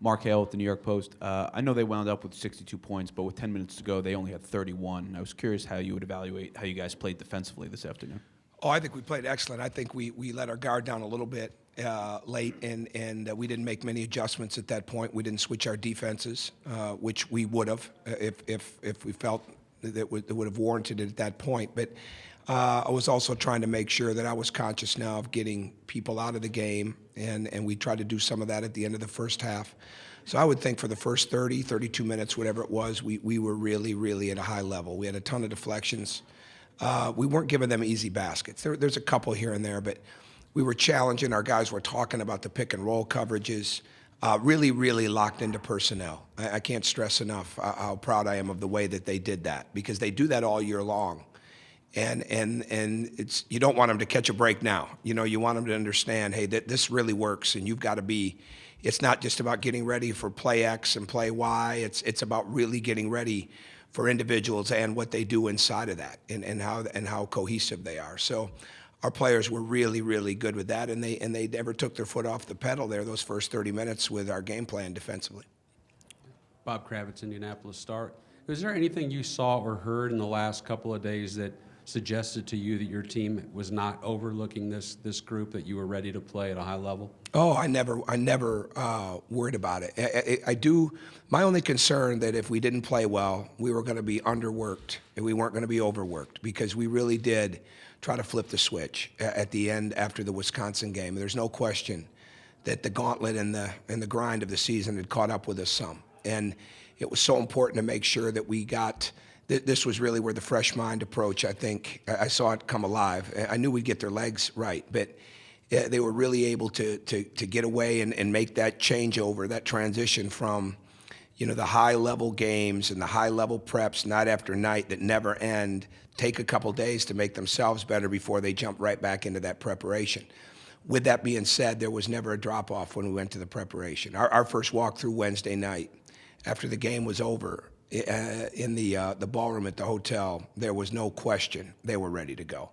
Mark Hale at the New York Post. I know they wound up with 62 points, but with 10 minutes to go, they only had 31. I was curious how you would evaluate how you guys played defensively this afternoon. Oh, I think we played excellent. I think we let our guard down a little bit late, and we didn't make many adjustments at that point. We didn't switch our defenses, which we would have if we felt that it would have warranted it at that point. But I was also trying to make sure that I was conscious now of getting people out of the game, and we tried to do some of that at the end of the first half. So I would think for the first 30, 32 minutes, whatever it was, we were really, really at a high level. We had a ton of deflections. We weren't giving them easy baskets. There's a couple here and there, but we were challenging. Our guys were talking about the pick and roll coverages, really, really locked into personnel. I can't stress enough how proud I am of the way that they did that, because they do that all year long. And it's, you don't want them to catch a break now. You know, you want them to understand, hey, that this really works, and you've got to be. It's not just about getting ready for play X and play Y. It's about really getting ready for individuals and what they do inside of that, and how cohesive they are. So our players were really, really good with that, and they never took their foot off the pedal there those first 30 minutes with our game plan defensively. Bob Kravitz, Indianapolis Star. Was there anything you saw or heard in the last couple of days that suggested to you that your team was not overlooking this group, that you were ready to play at a high level? Oh, I never worried about it. I do. My only concern that if we didn't play well, we were going to be underworked and we weren't going to be overworked, because we really did try to flip the switch at the end after the Wisconsin game. There's no question that the gauntlet and the grind of the season had caught up with us some, and it was so important to make sure that we got. This was really where the fresh mind approach, I think, I saw it come alive. I knew we'd get their legs right, but they were really able to get away and make that changeover, that transition from, you know, the high-level games and the high-level preps night after night that never end, take a couple days to make themselves better before they jump right back into that preparation. With that being said, there was never a drop-off when we went to the preparation. Our first walk-through Wednesday night, after the game was over, in the ballroom at the hotel, there was no question they were ready to go,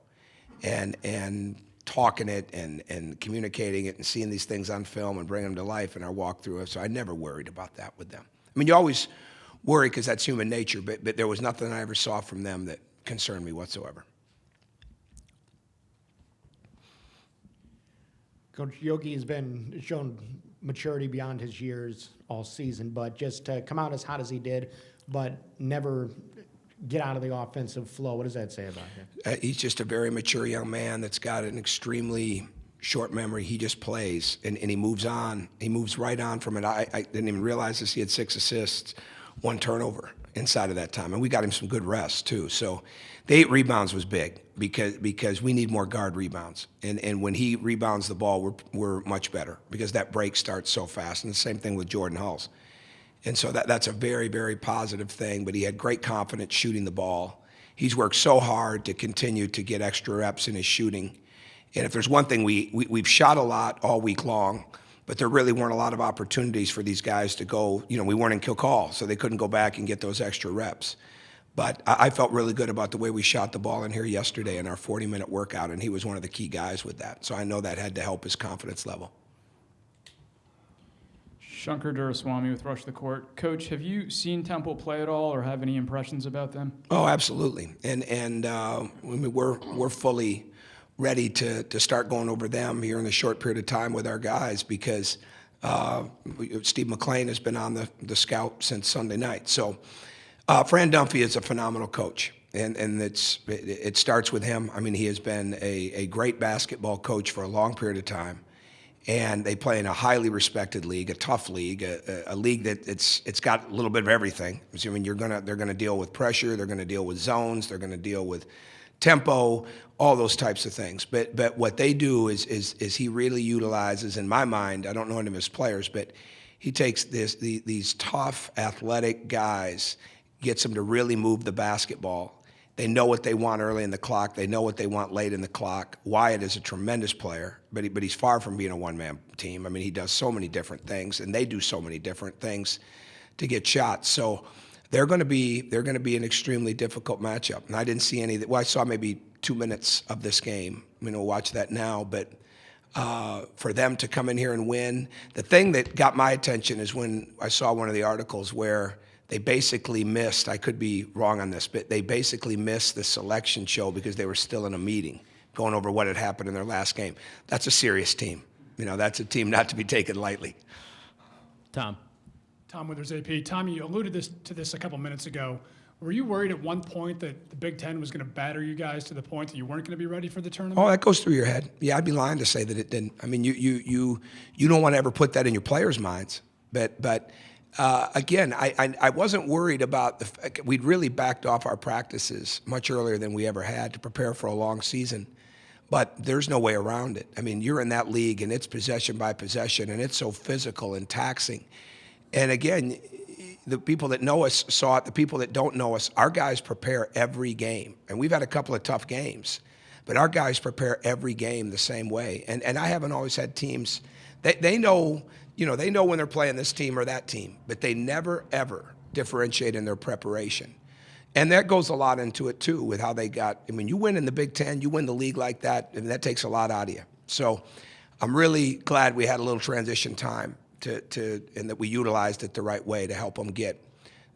and talking it and communicating it and seeing these things on film and bringing them to life in our walkthrough. So I never worried about that with them. I mean, you always worry because that's human nature, but there was nothing I ever saw from them that concerned me whatsoever. Coach, Yogi has been shown maturity beyond his years all season, but just to come out as hot as he did, but never get out of the offensive flow. What does that say about him? He's just a very mature young man that's got an extremely short memory. He just plays, and he moves on. He moves right on from it. I didn't even realize this. He had 6 assists, 1 turnover inside of that time, and we got him some good rest too. So the 8 rebounds was big because we need more guard rebounds, and when he rebounds the ball, we're much better, because that break starts so fast. And the same thing with Jordan Hulls. And so that's a very, very positive thing, but he had great confidence shooting the ball. He's worked so hard to continue to get extra reps in his shooting. And if there's one thing, we've shot a lot all week long, but there really weren't a lot of opportunities for these guys to go. You know, we weren't in kill call, so they couldn't go back and get those extra reps. But I felt really good about the way we shot the ball in here yesterday in our 40-minute workout, and he was one of the key guys with that. So I know that had to help his confidence level. Shankar Duraswamy with Rush the Court. Coach, have you seen Temple play at all, or have any impressions about them? Oh, absolutely. And I mean, we're fully ready to start going over them here in a short period of time with our guys, because Steve McClain has been on the scout since Sunday night. So Fran Dunphy is a phenomenal coach, and it starts with him. I mean, he has been a great basketball coach for a long period of time. And they play in a highly respected league, a tough league, a league that it's got a little bit of everything. I mean, they're gonna deal with pressure, they're gonna deal with zones, they're gonna deal with tempo, all those types of things. But what they do is he really utilizes, in my mind, I don't know any of his players, but he takes these tough, athletic guys, gets them to really move the basketball. They know what they want early in the clock. They know what they want late in the clock. Wyatt is a tremendous player, but he's far from being a one-man team. I mean, he does so many different things, and they do so many different things to get shots. So they're going to be an extremely difficult matchup. And I didn't see any. Well, I saw maybe 2 minutes of this game. We'll watch that now, but for them to come in here and win. The thing that got my attention is when I saw one of the articles where they basically missed, I could be wrong on this, but they basically missed the selection show because they were still in a meeting going over what had happened in their last game. That's a serious team. That's a team not to be taken lightly. Tom Withers, AP. Tom, you alluded to this a couple minutes ago. Were you worried at one point that the Big Ten was going to batter you guys to the point that you weren't going to be ready for the tournament? Oh, that goes through your head. Yeah, I'd be lying to say that it didn't. I mean, you don't want to ever put that in your players' minds. But again, I wasn't worried about the fact we'd really backed off our practices much earlier than we ever had to prepare for a long season. But there's no way around it. I mean, you're in that league, and it's possession by possession, and it's so physical and taxing. And again, the people that know us saw it. The people that don't know us, our guys prepare every game. And we've had a couple of tough games, but our guys prepare every game the same way. And I haven't always had teams, they know, they know when they're playing this team or that team, but they never, ever differentiate in their preparation. And that goes a lot into it, too, with how they got. I mean, you win in the Big Ten, you win the league like that, and that takes a lot out of you. So I'm really glad we had a little transition time and that we utilized it the right way to help them get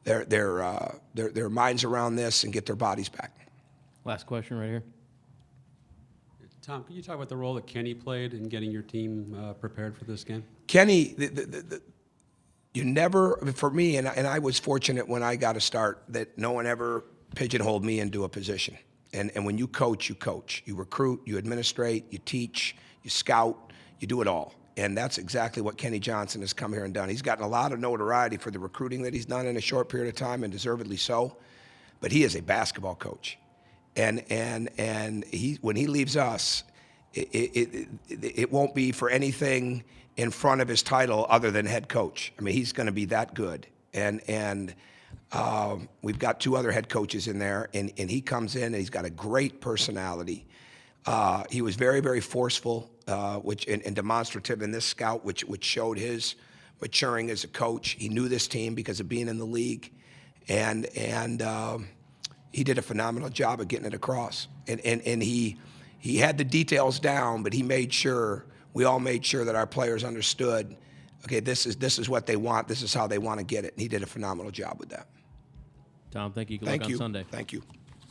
their minds around this and get their bodies back. Last question right here. Tom, can you talk about the role that Kenny played in getting your team prepared for this game? Kenny, you never, for me, and I was fortunate when I got a start that no one ever pigeonholed me into a position. And when you coach, you coach. You recruit, you administrate, you teach, you scout, you do it all. And that's exactly what Kenny Johnson has come here and done. He's gotten a lot of notoriety for the recruiting that he's done in a short period of time, and deservedly so. But he is a basketball coach. And when he leaves us, it won't be for anything in front of his title other than head coach. I mean, he's going to be that good. And we've got two other head coaches in there, and he comes in and he's got a great personality. He was very, very forceful, and demonstrative in this scout, which showed his maturing as a coach. He knew this team because of being in the league, and he did a phenomenal job of getting it across. And he had the details down, but we all made sure that our players understood, okay, this is what they want, this is how they want to get it. And he did a phenomenal job with that. Tom, thank you. Good Thank luck you. on Sunday. Thank you.